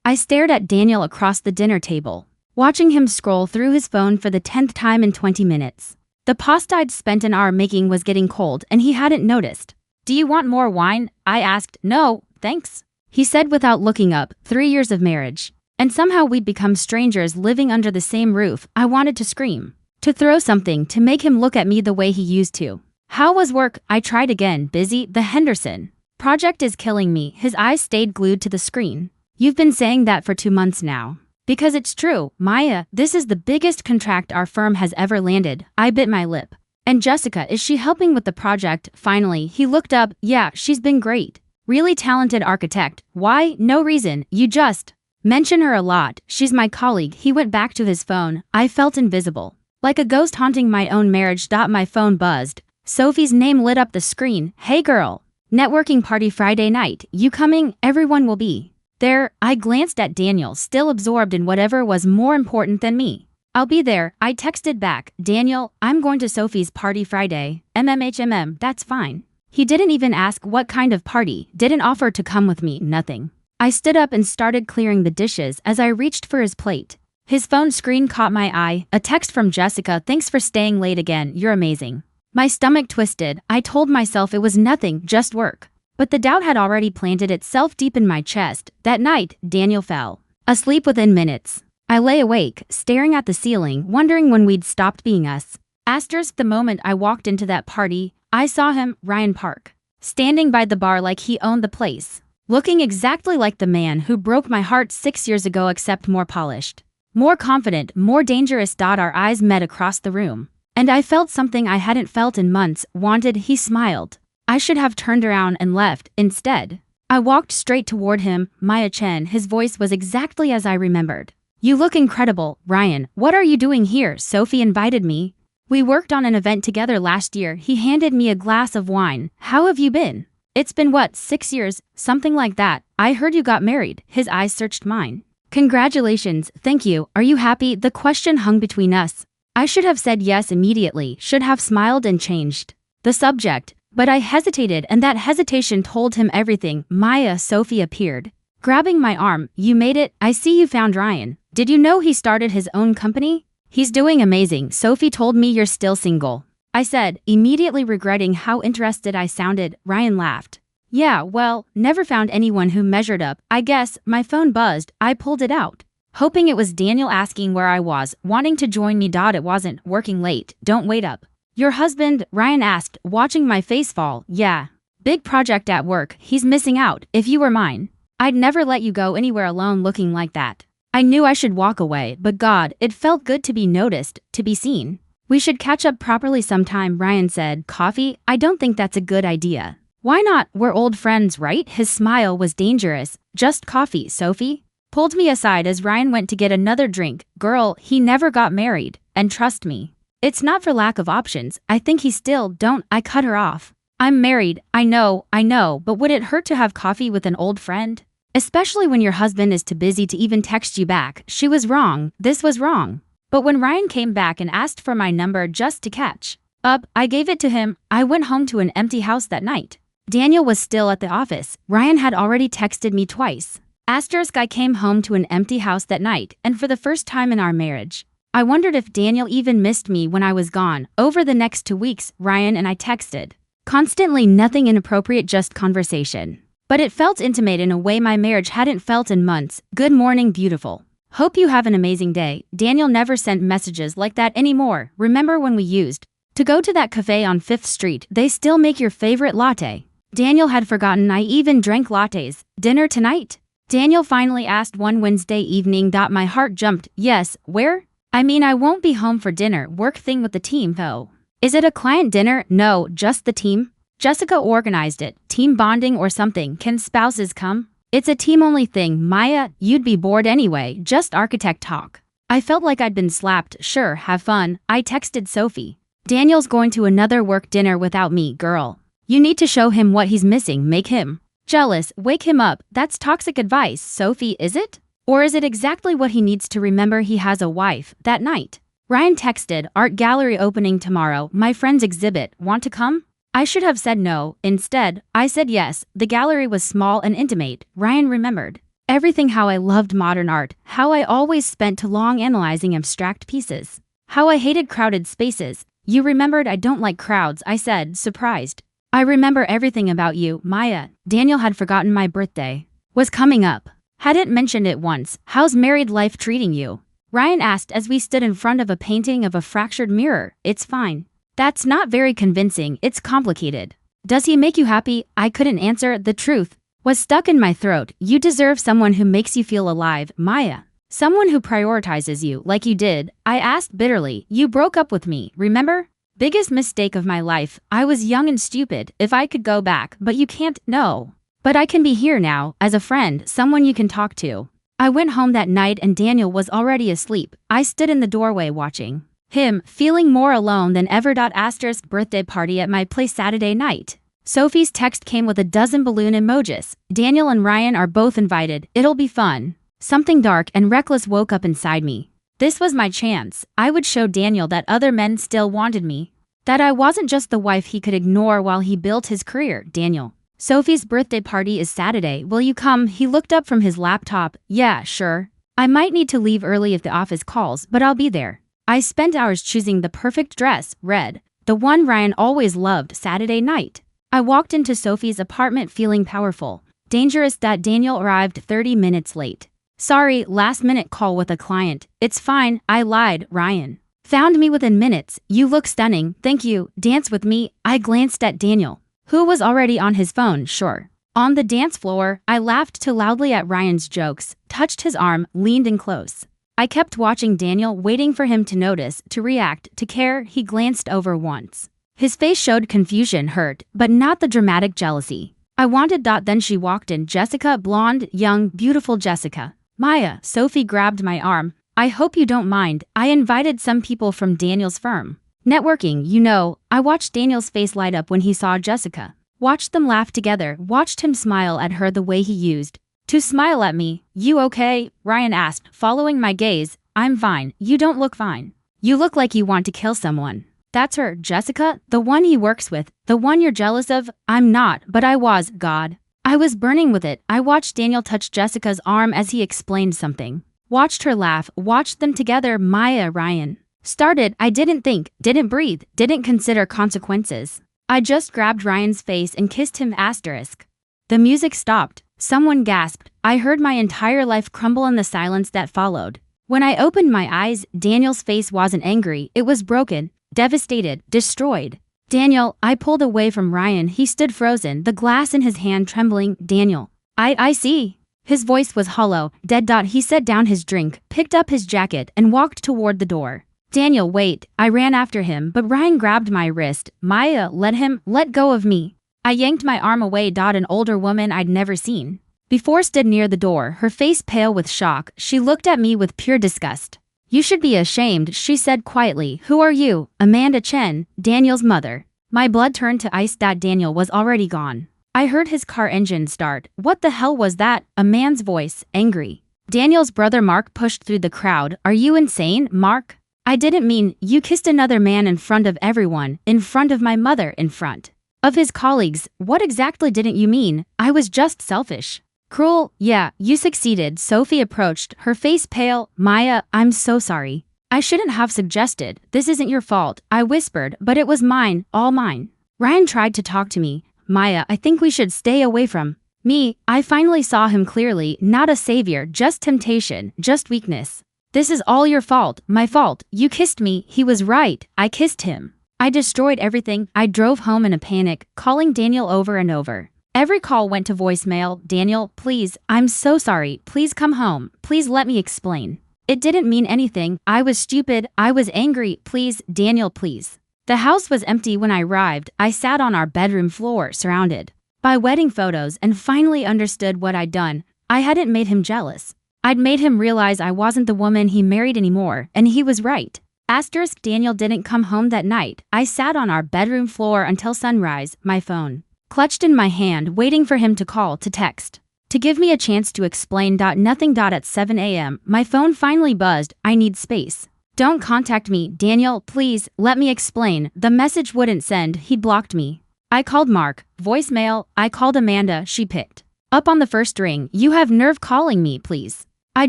I stared at Daniel across the dinner table, watching him scroll through his phone for the 10th time in 20 minutes. The pasta I'd spent an hour making was getting cold and he hadn't noticed. "Do you want more wine?" I asked. "No, thanks," he said without looking up. 3 years of marriage. And somehow we'd become strangers living under the same roof. I wanted to scream, to throw something, to make him look at me the way he used to. "How was work?" I tried again. "Busy. The Henderson project is killing me." His eyes stayed glued to the screen. "You've been saying that for 2 months now." "Because it's true, Maya. This is the biggest contract our firm has ever landed." I bit my lip. "And Jessica, is she helping with the project?" Finally, he looked up. "Yeah, she's been great. Really talented architect." "Why?" "No reason. You just mention her a lot. She's my colleague." He went back to his phone. I felt invisible, like a ghost haunting my own marriage. My phone buzzed. Sophie's name lit up the screen. "Hey girl, networking party Friday night. You coming? Everyone will be there." I glanced at Daniel, still absorbed in whatever was more important than me. "I'll be there," I texted back. "Daniel, I'm going to Sophie's party Friday." That's fine." He didn't even ask what kind of party, didn't offer to come with me, nothing. I stood up and started clearing the dishes as I reached for his plate. His phone screen caught my eye. A text from Jessica. "Thanks for staying late again. You're amazing." My stomach twisted. I told myself it was nothing, just work. But the doubt had already planted itself deep in my chest. That night, Daniel fell asleep within minutes. I lay awake, staring at the ceiling, wondering when we'd stopped being us. The moment I walked into that party, I saw him, Ryan Park, standing by the bar like he owned the place, looking exactly like the man who broke my heart 6 years ago, except more polished, more confident, more dangerous. Our eyes met across the room, and I felt something I hadn't felt in months. Wanted. He smiled. I should have turned around and left. Instead, I walked straight toward him. "Maya Chen." His voice was exactly as I remembered. "You look incredible, Ryan. What are you doing here?" "Sophie invited me. We worked on an event together last year." He handed me a glass of wine. "How have you been?" "It's been what, 6 years? Something like that." "I heard you got married." His eyes searched mine. "Congratulations." "Thank you. Are you happy?" The question hung between us. I should have said yes immediately, should have smiled and changed the subject. But I hesitated, and that hesitation told him everything. "Maya." Sophie appeared, grabbing my arm. "You made it. I see you found Ryan. Did you know he started his own company?" "He's doing amazing." "Sophie told me you're still single," I said, immediately regretting how interested I sounded. Ryan laughed. "Yeah, well, never found anyone who measured up, I guess." My phone buzzed. I pulled it out, hoping it was Daniel asking where I was, wanting to join me. It wasn't. "Working late. Don't wait up." "Your husband?" Ryan asked, watching my face fall. "Yeah. Big project at work. He's missing out. If you were mine, I'd never let you go anywhere alone looking like that." I knew I should walk away, but God, it felt good to be noticed, to be seen. "We should catch up properly sometime," Ryan said. "Coffee?" "I don't think that's a good idea." "Why not? We're old friends, right?" His smile was dangerous. "Just coffee." Sophie pulled me aside as Ryan went to get another drink. "Girl, he never got married. And trust me, it's not for lack of options. I think he still don't." I cut her off. "I'm married. I know, but would it hurt to have coffee with an old friend? Especially when your husband is too busy to even text you back." She was wrong. This was wrong. But when Ryan came back and asked for my number just to catch up, I gave it to him. I went home to an empty house that night. Daniel was still at the office. Ryan had already texted me twice. I came home to an empty house that night, and for the first time in our marriage, I wondered if Daniel even missed me when I was gone. Over the next 2 weeks, Ryan and I texted constantly, nothing inappropriate, just conversation. But it felt intimate in a way my marriage hadn't felt in months. "Good morning, beautiful. Hope you have an amazing day." Daniel never sent messages like that anymore. "Remember when we used to go to that cafe on 5th Street? They still make your favorite latte." Daniel had forgotten I even drank lattes. "Dinner tonight?" Daniel finally asked one Wednesday evening. My heart jumped. "Yes, where?" "I mean, I won't be home for dinner. Work thing with the team, though." "Is it a client dinner?" "No, just the team. Jessica organized it. Team bonding or something." "Can spouses come?" "It's a team-only thing, Maya. You'd be bored anyway. Just architect talk." I felt like I'd been slapped. "Sure, have fun." I texted Sophie. "Daniel's going to another work dinner without me. Girl, you need to show him what he's missing. Make him jealous. Wake him up." "That's toxic advice." "Sophie, is it? Or is it exactly what he needs to remember he has a wife?" That night, Ryan texted, "Art gallery opening tomorrow. My friend's exhibit. Want to come?" I should have said no. Instead, I said yes. The gallery was small and intimate. Ryan remembered Everything: how I loved modern art, how I always spent too long analyzing abstract pieces, how I hated crowded spaces. You remembered I don't like crowds, I said, surprised. I remember everything about you, Maya. Daniel had forgotten my birthday was coming up. Hadn't mentioned it once. How's married life treating you? Ryan asked as we stood in front of a painting of a fractured mirror. It's fine. That's not very convincing, it's complicated. Does he make you happy? I couldn't answer. The truth was stuck in my throat. You deserve someone who makes you feel alive, Maya. Someone who prioritizes you like you did. I asked bitterly. You broke up with me, remember? Biggest mistake of my life. I was young and stupid. If I could go back, but you can't. No. But I can be here now, as a friend, someone you can talk to. I went home that night and Daniel was already asleep. I stood in the doorway watching him, feeling more alone than ever. Asterisk birthday party at my place Saturday night. Sophie's text came with a dozen balloon emojis. Daniel and Ryan are both invited. It'll be fun. Something dark and reckless woke up inside me. This was my chance. I would show Daniel that other men still wanted me. That I wasn't just the wife he could ignore while he built his career. Daniel, Sophie's birthday party is Saturday. Will you come? He looked up from his laptop. Yeah, sure. I might need to leave early if the office calls, but I'll be there. I spent hours choosing the perfect dress, red, the one Ryan always loved. Saturday night, I walked into Sophie's apartment feeling powerful. Dangerous. That Daniel arrived 30 minutes late. Sorry, last-minute call with a client. It's fine, I lied. Ryan found me within minutes. You look stunning. Thank you. Dance with me. I glanced at Daniel, who was already on his phone. Sure. On the dance floor, I laughed too loudly at Ryan's jokes, touched his arm, leaned in close. I kept watching Daniel, waiting for him to notice, to react, to care. He glanced over once. His face showed confusion, hurt, but not the dramatic jealousy I wanted. Then she walked in. Jessica, blonde, young, beautiful Jessica. Maya. Sophie grabbed my arm. I hope you don't mind. I invited some people from Daniel's firm. Networking, you know. I watched Daniel's face light up when he saw Jessica. Watched them laugh together. Watched him smile at her the way he used to smile at me. You okay? Ryan asked, following my gaze. I'm fine. You don't look fine. You look like you want to kill someone. That's her, Jessica, the one he works with, the one you're jealous of. I'm not, but I was. God. I was burning with it. I watched Daniel touch Jessica's arm as he explained something. Watched her laugh, watched them together. Maya. Ryan started. I didn't think, didn't breathe, didn't consider consequences. I just grabbed Ryan's face and kissed him. Asterisk. The music stopped. Someone gasped. I heard my entire life crumble in the silence that followed. When I opened my eyes, Daniel's face wasn't angry. It was broken, devastated, destroyed. Daniel. I pulled away from Ryan. He stood frozen, the glass in his hand trembling. Daniel. I see. His voice was hollow, dead. He set down his drink, picked up his jacket, and walked toward the door. Daniel, wait. I ran after him, but Ryan grabbed my wrist. Maya, let go of me. I yanked my arm away. An older woman I'd never seen before stood near the door, her face pale with shock. She looked at me with pure disgust. You should be ashamed, she said quietly. Who are you? Amanda Chen, Daniel's mother. My blood turned to ice. Daniel was already gone. I heard his car engine start. What the hell was that? A man's voice, angry. Daniel's brother Mark pushed through the crowd. Are you insane, Mark? I didn't mean. You kissed another man in front of everyone, in front of my mother, in front of his colleagues. What exactly didn't you mean? I was just selfish. Cruel. Yeah, you succeeded. Sophie approached, her face pale. Maya, I'm so sorry. I shouldn't have suggested. This isn't your fault. I whispered, but it was mine, all mine. Ryan tried to talk to me. Maya, I think we should stay away from me. I finally saw him clearly, not a savior, just temptation, just weakness. This is all your fault, my fault. You kissed me. He was right. I kissed him. I destroyed everything. I drove home in a panic, calling Daniel over and over. Every call went to voicemail. Daniel, please, I'm so sorry. Please come home. Please let me explain. It didn't mean anything. I was stupid. I was angry. Please, Daniel, please. The house was empty when I arrived. I sat on our bedroom floor, surrounded by wedding photos, and finally understood what I'd done. I hadn't made him jealous. I'd made him realize I wasn't the woman he married anymore, and he was right. Asterisk. Daniel didn't come home that night. I sat on our bedroom floor until sunrise, my phone clutched in my hand, waiting for him to call, to text, to give me a chance to explain. Nothing. At 7 a.m., my phone finally buzzed. I need space. Don't contact me, Daniel, please, let me explain. The message wouldn't send. He'd blocked me. I called Mark. Voicemail. I called Amanda. She picked Up on the first ring, you have nerve calling me, please. I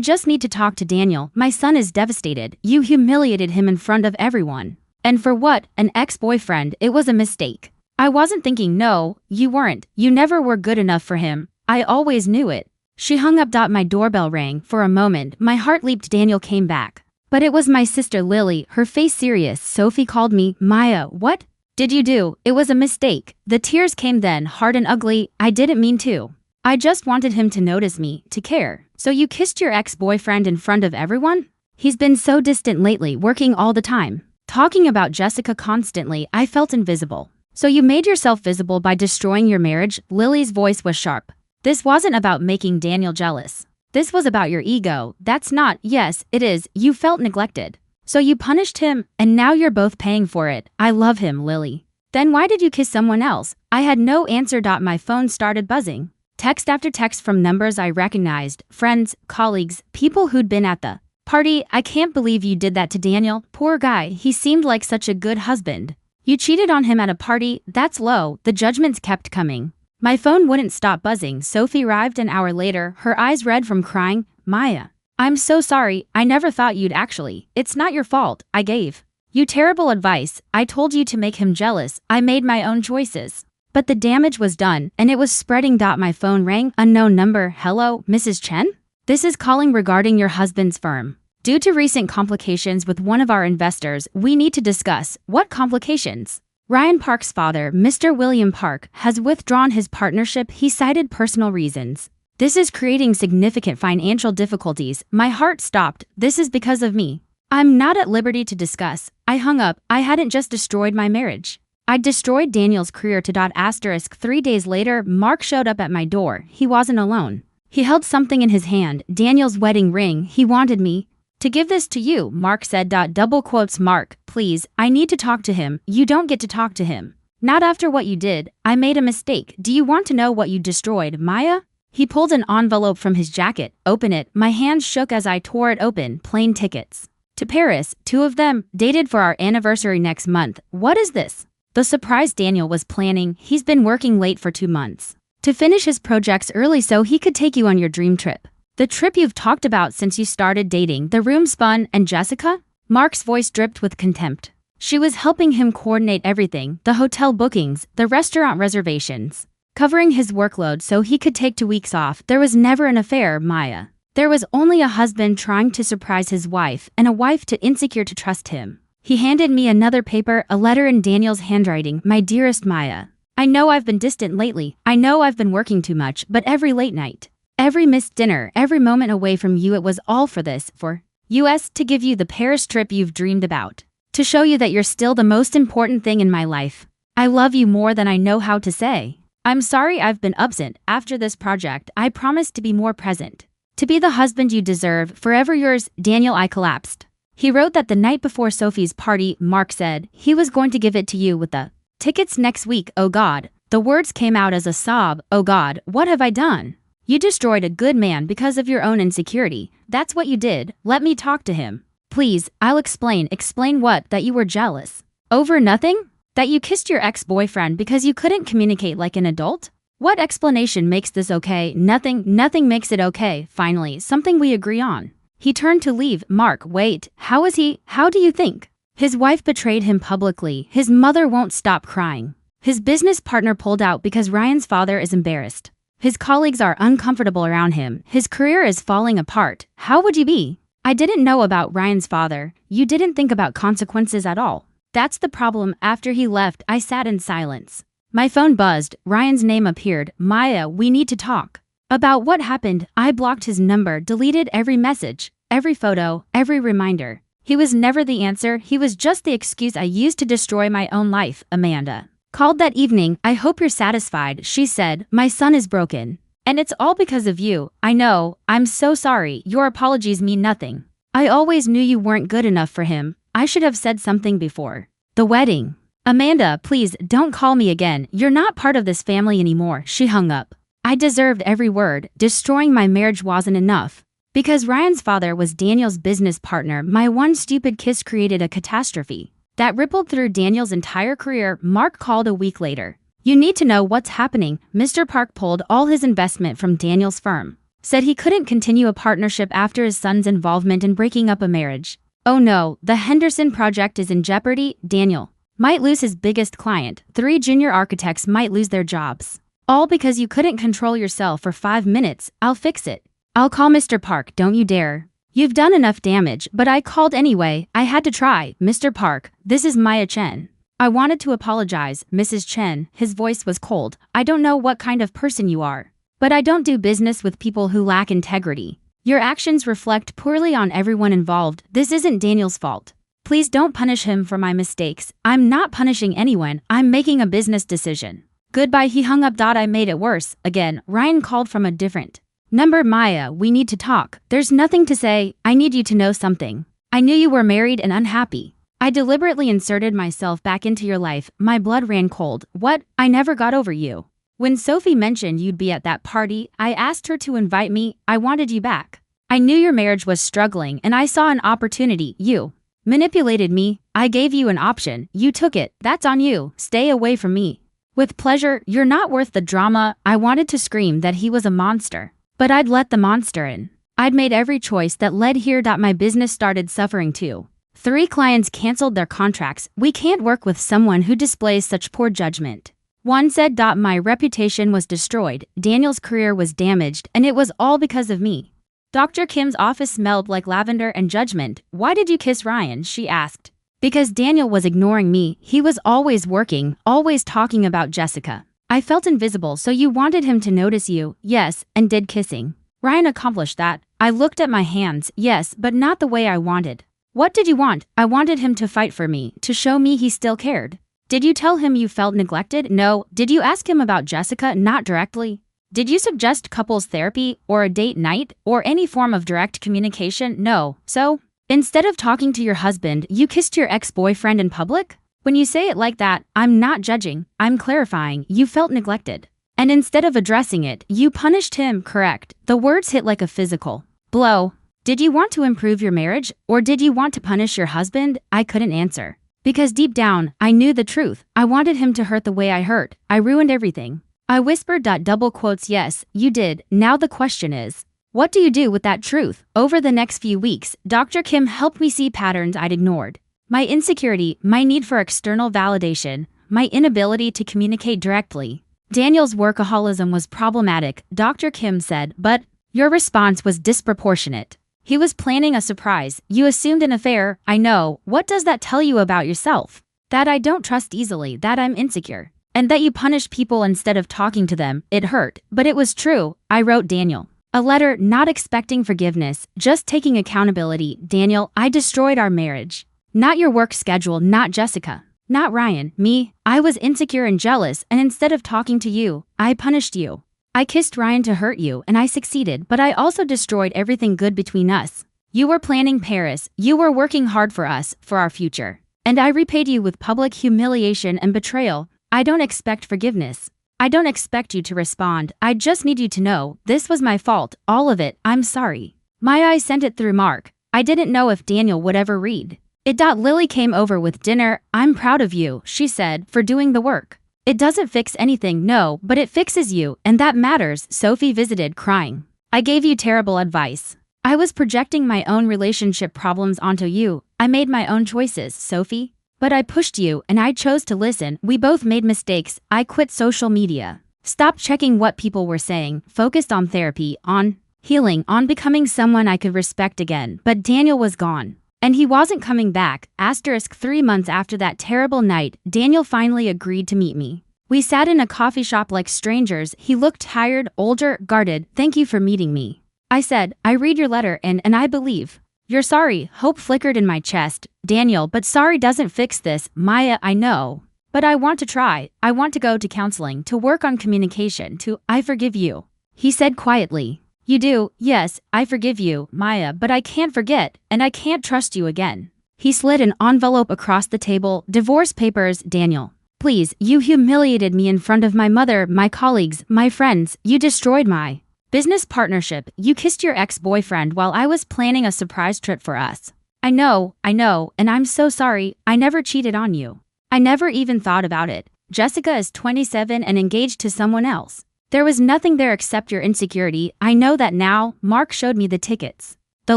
just need to talk to Daniel. My son is devastated. You humiliated him in front of everyone. And for what? An ex-boyfriend. It was a mistake. I wasn't thinking. No, you weren't. You never were good enough for him. I always knew it. She hung up. My doorbell rang. For a moment, my heart leaped. Daniel came back. But it was my sister Lily, her face serious. Sophie called me. Maya, what did you do? It was a mistake. The tears came then, hard and ugly. I didn't mean to. I just wanted him to notice me, to care. So you kissed your ex-boyfriend in front of everyone? He's been so distant lately, working all the time. Talking about Jessica constantly. I felt invisible. So you made yourself visible by destroying your marriage? Lily's voice was sharp. This wasn't about making Daniel jealous. This was about your ego. That's not. Yes, it is. You felt neglected. So you punished him, and now you're both paying for it. I love him, Lily. Then why did you kiss someone else? I had no answer. My phone started buzzing. Text after text from numbers I recognized, friends, colleagues, people who'd been at the party. I can't believe you did that to Daniel. Poor guy, he seemed like such a good husband. You cheated on him at a party? That's low. The judgments kept coming. My phone wouldn't stop buzzing. Sophie arrived an hour later, her eyes red from crying. Maya, I'm so sorry. I never thought you'd actually. It's not your fault. I gave you terrible advice. I told you to make him jealous. I made my own choices. But the damage was done, and it was spreading. My phone rang. Unknown number. Hello, Mrs. Chen? This is calling regarding your husband's firm. Due to recent complications with one of our investors, we need to discuss. What complications? Ryan Park's father, Mr. William Park, has withdrawn his partnership. He cited personal reasons. This is creating significant financial difficulties. My heart stopped. This is because of me. I'm not at liberty to discuss. I hung up. I hadn't just destroyed my marriage. I destroyed Daniel's career. 3 days later, Mark showed up at my door. He wasn't alone. He held something in his hand, Daniel's wedding ring. He wanted me to give this to you, Mark said. Double quotes. Mark, please, I need to talk to him. You don't get to talk to him. Not after what you did. I made a mistake. Do you want to know what you destroyed, Maya? He pulled an envelope from his jacket. Open it. My hands shook as I tore it open. Plane tickets to Paris, 2 of them, dated for our anniversary next month. What is this? The surprise Daniel was planning. He's been working late for 2 months to finish his projects early so he could take you on your dream trip. The trip you've talked about since you started dating. The room spun. And Jessica? Mark's voice dripped with contempt. She was helping him coordinate everything, the hotel bookings, the restaurant reservations, covering his workload so he could take 2 weeks off. There was never an affair, Maya. There was only a husband trying to surprise his wife and a wife too insecure to trust him. He handed me another paper, a letter in Daniel's handwriting. My dearest Maya, I know I've been distant lately. I know I've been working too much, but every late night, every missed dinner, every moment away from you, it was all for this, for us to give you the Paris trip you've dreamed about, to show you that you're still the most important thing in my life. I love you more than I know how to say. I'm sorry I've been absent. After this project, I promise to be more present, to be the husband you deserve. Forever yours, Daniel. I collapsed. He wrote that the night before Sophie's party. Mark said he was going to give it to you with the tickets next week. Oh God. The words came out as a sob. Oh God, what have I done? You destroyed a good man because of your own insecurity. That's what you did. Let me talk to him. Please, I'll explain. Explain what? That you were jealous over nothing? That you kissed your ex-boyfriend because you couldn't communicate like an adult? What explanation makes this okay? Nothing makes it okay. Finally, something we agree on. He turned to leave. Mark, wait. How is he? How do you think? His wife betrayed him publicly. His mother won't stop crying. His business partner pulled out because Ryan's father is embarrassed. His colleagues are uncomfortable around him. His career is falling apart. How would you be? I didn't know about Ryan's father. You didn't think about consequences at all. That's the problem. After he left, I sat in silence. My phone buzzed. Ryan's name appeared. Maya, we need to talk. About what happened. I blocked his number, deleted every message, every photo, every reminder. He was never the answer. He was just the excuse I used to destroy my own life. Amanda called that evening. I hope you're satisfied, she said. My son is broken. And it's all because of you. I know. I'm so sorry. Your apologies mean nothing. I always knew you weren't good enough for him. I should have said something before the wedding. Amanda, please don't call me again. You're not part of this family anymore. She hung up. I deserved every word. Destroying my marriage wasn't enough. Because Ryan's father was Daniel's business partner, my one stupid kiss created a catastrophe that rippled through Daniel's entire career. Mark called a week later. You need to know what's happening. Mr. Park pulled all his investment from Daniel's firm. Said he couldn't continue a partnership after his son's involvement in breaking up a marriage. Oh no, the Henderson project is in jeopardy. Daniel might lose his biggest client. 3 junior architects might lose their jobs. All because you couldn't control yourself for 5 minutes. I'll fix it. I'll call Mr. Park, don't you dare. You've done enough damage, but I called anyway. I had to try. Mr. Park, this is Maya Chen. I wanted to apologize, Mrs. Chen. His voice was cold. I don't know what kind of person you are, but I don't do business with people who lack integrity. Your actions reflect poorly on everyone involved. This isn't Daniel's fault. Please don't punish him for my mistakes. I'm not punishing anyone. I'm making a business decision. Goodbye. He hung up. I made it worse. Again, Ryan called from a different number. Maya, we need to talk. There's nothing to say. I need you to know something. I knew you were married and unhappy. I deliberately inserted myself back into your life. My blood ran cold. What? I never got over you. When Sophie mentioned you'd be at that party, I asked her to invite me. I wanted you back. I knew your marriage was struggling and I saw an opportunity. You manipulated me. I gave you an option. You took it. That's on you. Stay away from me. With pleasure. You're not worth the drama. I wanted to scream that he was a monster, but I'd let the monster in. I'd made every choice that led here. My business started suffering too. 3 clients canceled their contracts. We can't work with someone who displays such poor judgment. One said, my reputation was destroyed, Daniel's career was damaged, and it was all because of me. Dr. Kim's office smelled like lavender and judgment. Why did you kiss Ryan? She asked. Because Daniel was ignoring me. He was always working, always talking about Jessica. I felt invisible, so you wanted him to notice you. Yes, and did kissing. Ryan accomplished that. I looked at my hands. Yes, but not the way I wanted. What did you want? I wanted him to fight for me, to show me he still cared. Did you tell him you felt neglected? No. Did you ask him about Jessica? Not directly. Did you suggest couples therapy or a date night or any form of direct communication? No. So, instead of talking to your husband, you kissed your ex-boyfriend in public? When you say it like that, I'm not judging. I'm clarifying. You felt neglected. And instead of addressing it, you punished him. Correct. The words hit like a physical blow. Did you want to improve your marriage or did you want to punish your husband? I couldn't answer. Because deep down, I knew the truth. I wanted him to hurt the way I hurt. I ruined everything. I whispered. Double quotes. Yes, you did. Now the question is, what do you do with that truth? Over the next few weeks, Dr. Kim helped me see patterns I'd ignored. My insecurity, my need for external validation, my inability to communicate directly. Daniel's workaholism was problematic, Dr. Kim said, but your response was disproportionate. He was planning a surprise. You assumed an affair. I know. What does that tell you about yourself? That I don't trust easily, that I'm insecure, and that you punish people instead of talking to them. It hurt, but it was true. I wrote Daniel a letter, not expecting forgiveness, just taking accountability. Daniel, I destroyed our marriage. Not your work schedule, not Jessica, not Ryan, me. I was insecure and jealous, and instead of talking to you, I punished you. I kissed Ryan to hurt you, and I succeeded, but I also destroyed everything good between us. You were planning Paris. You were working hard for us, for our future. And I repaid you with public humiliation and betrayal. I don't expect forgiveness. I don't expect you to respond. I just need you to know, this was my fault, all of it. I'm sorry. My eyes sent it through Mark. I didn't know if Daniel would ever read it. Lily came over with dinner. I'm proud of you, she said, for doing the work. It doesn't fix anything, no, but it fixes you, and that matters. Sophie visited, crying. I gave you terrible advice. I was projecting my own relationship problems onto you. I made my own choices, Sophie. But I pushed you, and I chose to listen. We both made mistakes. I quit social media. Stopped checking what people were saying. Focused on therapy, on healing, on becoming someone I could respect again. But Daniel was gone. And he wasn't coming back. 3 months after that terrible night, Daniel finally agreed to meet me. We sat in a coffee shop like strangers. He looked tired, older, guarded. Thank you for meeting me. I said, I read your letter and I believe you're sorry. Hope flickered in my chest. Daniel, but sorry doesn't fix this. Maya, I know. But I want to try. I want to go to counseling, to work on communication, I forgive you. He said quietly. You do, yes, I forgive you, Maya, but I can't forget, and I can't trust you again. He slid an envelope across the table. Divorce papers. Daniel, please, you humiliated me in front of my mother, my colleagues, my friends. You destroyed my business partnership. You kissed your ex-boyfriend while I was planning a surprise trip for us. I know, and I'm so sorry. I never cheated on you. I never even thought about it. Jessica is 27 and engaged to someone else. There was nothing there except your insecurity. I know that now. Mark showed me the tickets. The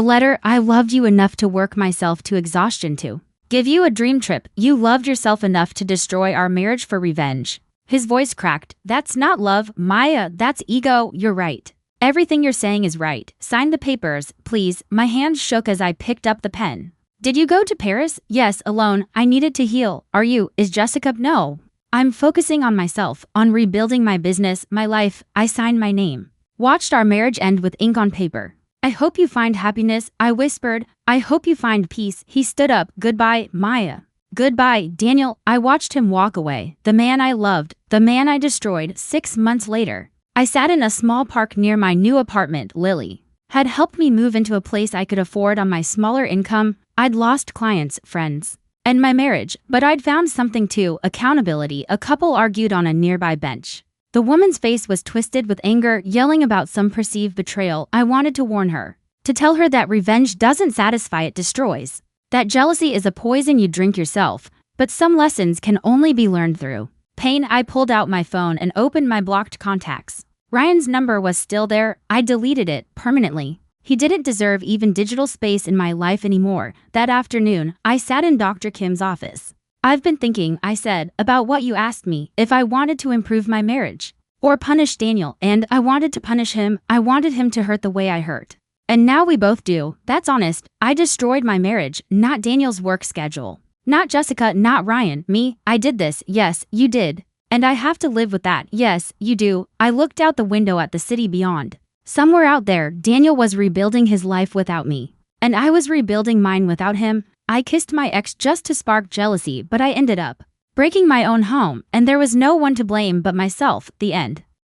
letter, I loved you enough to work myself to exhaustion to give you a dream trip. You loved yourself enough to destroy our marriage for revenge. His voice cracked. That's not love, Maya, that's ego. You're right. Everything you're saying is right. Sign the papers, please. My hands shook as I picked up the pen. Did you go to Paris? Yes, alone. I needed to heal. Are you? Is Jessica? No. I'm focusing on myself, on rebuilding my business, my life. I signed my name. Watched our marriage end with ink on paper. I hope you find happiness, I whispered. I hope you find peace. He stood up. Goodbye, Maya. Goodbye, Daniel. I watched him walk away. The man I loved, the man I destroyed. 6 months later, I sat in a small park near my new apartment. Lily had helped me move into a place I could afford on my smaller income. I'd lost clients, friends, and my marriage, but I'd found something too, accountability. A couple argued on a nearby bench. The woman's face was twisted with anger, yelling about some perceived betrayal. I wanted to warn her, to tell her that revenge doesn't satisfy, it destroys. That jealousy is a poison you drink yourself, but some lessons can only be learned through pain. I pulled out my phone and opened my blocked contacts. Ryan's number was still there. I deleted it permanently. He didn't deserve even digital space in my life anymore. That afternoon, I sat in Dr. Kim's office. I've been thinking, I said, about what you asked me, if I wanted to improve my marriage or punish Daniel, and I wanted to punish him. I wanted him to hurt the way I hurt. And now we both do. That's honest. I destroyed my marriage, not Daniel's work schedule. Not Jessica, not Ryan, me. I did this. Yes, you did. And I have to live with that. Yes, you do. I looked out the window at the city beyond. Somewhere out there, Daniel was rebuilding his life without me. And I was rebuilding mine without him. I kissed my ex just to spark jealousy, but I ended up breaking my own home, and there was no one to blame but myself. The end.